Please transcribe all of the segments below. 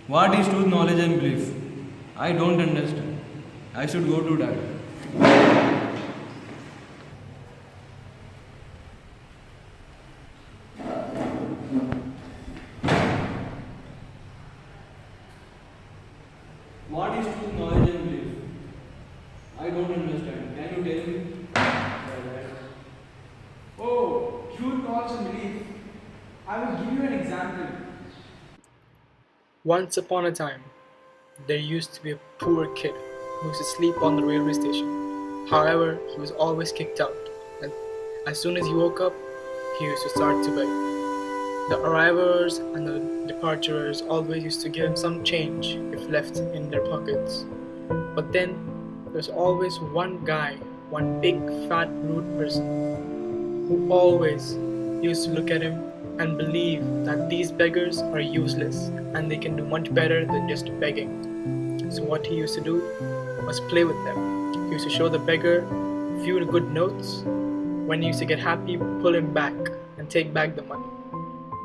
What is truth, knowledge, and belief? I don't understand. I should go to that. What is truth, knowledge, and belief? I don't understand. Can you tell me? Oh, truth, knowledge, and belief. I will give you an example. Once upon a time, there used to be a poor kid who used to sleep on the railway station. However, he was always kicked out, and as soon as he woke up, he used to start to beg. The arrivers and the departurers always used to give him some change if left in their pockets. But then there's always one guy, one big fat rude person, who always used to look at him and believe that these beggars are useless and they can do much better than just begging. So what he used to do was play with them. He used to show the beggar a few good notes. When he used to get happy, pull him back and take back the money.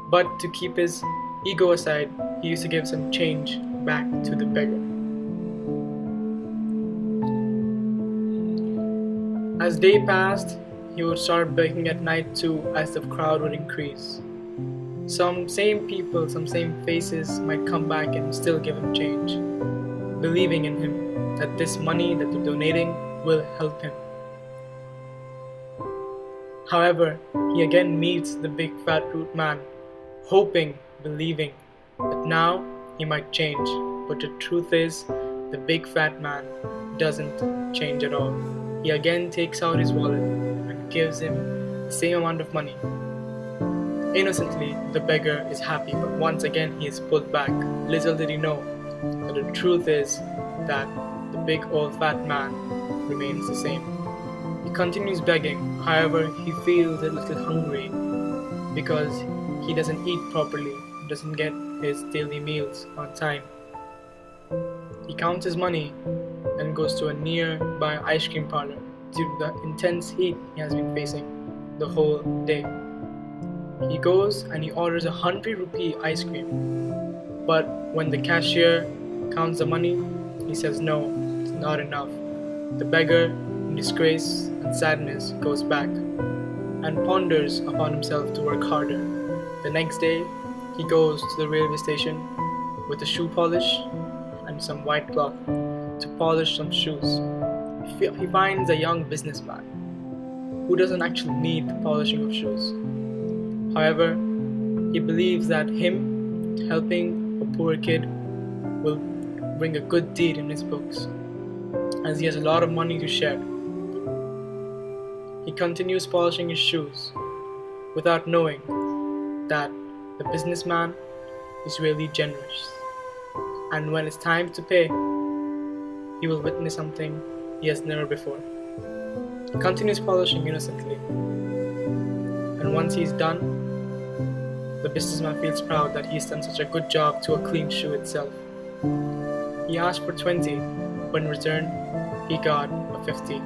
But to keep his ego aside, he used to give some change back to the beggar. As day passed, he would start begging at night too as the crowd would increase. Some same people, some same faces might come back and still give him change, believing in him that this money that they're donating will help him. However, he again meets the big fat rude man, hoping, believing that now he might change. But the truth is, the big fat man doesn't change at all. He again takes out his wallet and gives him the same amount of money. Innocently, the beggar is happy, but once again he is pulled back. Little did he know that the truth is that the big old fat man remains the same. He continues begging, however, he feels a little hungry because he doesn't eat properly, doesn't get his daily meals on time. He counts his money and goes to a nearby ice cream parlor due to the intense heat he has been facing the whole day. He goes and he orders 100 rupee ice cream, but when the cashier counts the money, he says no, it's not enough. The beggar, in disgrace and sadness, goes back and ponders upon himself to work harder. The next day, he goes to the railway station with a shoe polish and some white cloth to polish some shoes. He finds a young businessman who doesn't actually need the polishing of shoes. However, he believes that him helping a poor kid will bring a good deed in his books, as he has a lot of money to share. He continues polishing his shoes without knowing that the businessman is really generous. And when it's time to pay, he will witness something he has never before. He continues polishing innocently, and once he's done, the businessman feels proud that he's done such a good job to a clean shoe itself. He asked for 20, but in return, he got a 50.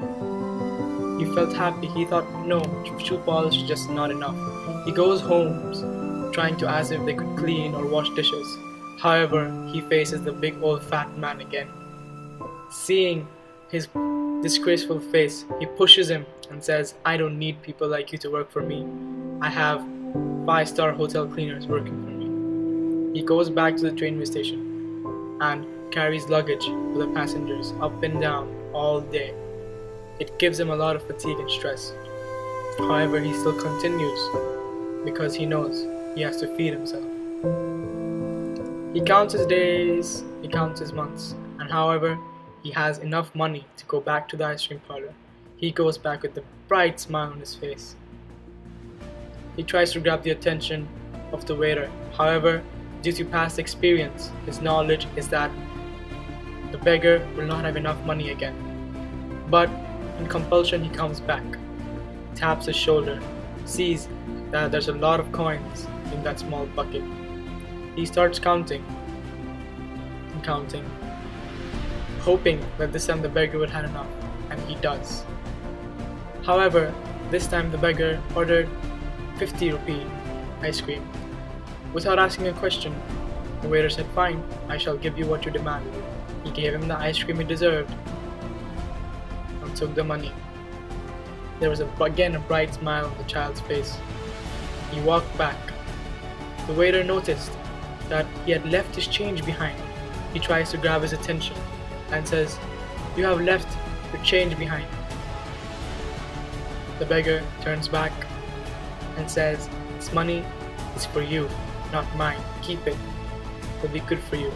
He felt happy. He thought, no, shoe polish is just not enough. He goes home, trying to ask if they could clean or wash dishes. However, he faces the big old fat man again. Seeing his disgraceful face, he pushes him and says, I don't need people like you to work for me. I have 5-star hotel cleaners working for me. He goes back to the train station and carries luggage for the passengers up and down all day. It gives him a lot of fatigue and stress. However, he still continues because he knows he has to feed himself. He counts his days, he counts his months, and however, he has enough money to go back to the ice cream parlor. He goes back with a bright smile on his face. He tries to grab the attention of the waiter. However, due to past experience, his knowledge is that the beggar will not have enough money again. But in compulsion, he comes back, taps his shoulder, sees that there's a lot of coins in that small bucket. He starts counting and counting, hoping that this time the beggar would have enough, and he does. However, this time the beggar ordered 50 rupee ice cream. Without asking a question, The waiter said, "Fine, I shall give you what you demand." He gave him the ice cream he deserved and took the money. There was again a bright smile on the child's face. He walked back. The waiter noticed that he had left his change behind. He tries to grab his attention and says, "You have left your change behind." The beggar turns back and says, "This money is for you, not mine. Keep it. It'll be good for you."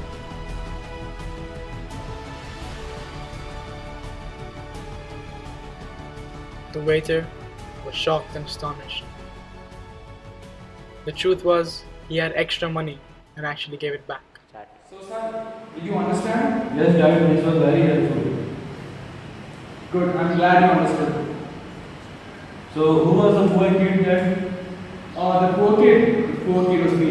The waiter was shocked and astonished. The truth was, he had extra money and actually gave it back. So, son, did you understand? Yes, Dad, this was very helpful. Good, I'm glad you understood. So, who was the poor kid then? The poor kid. The poor kid was me.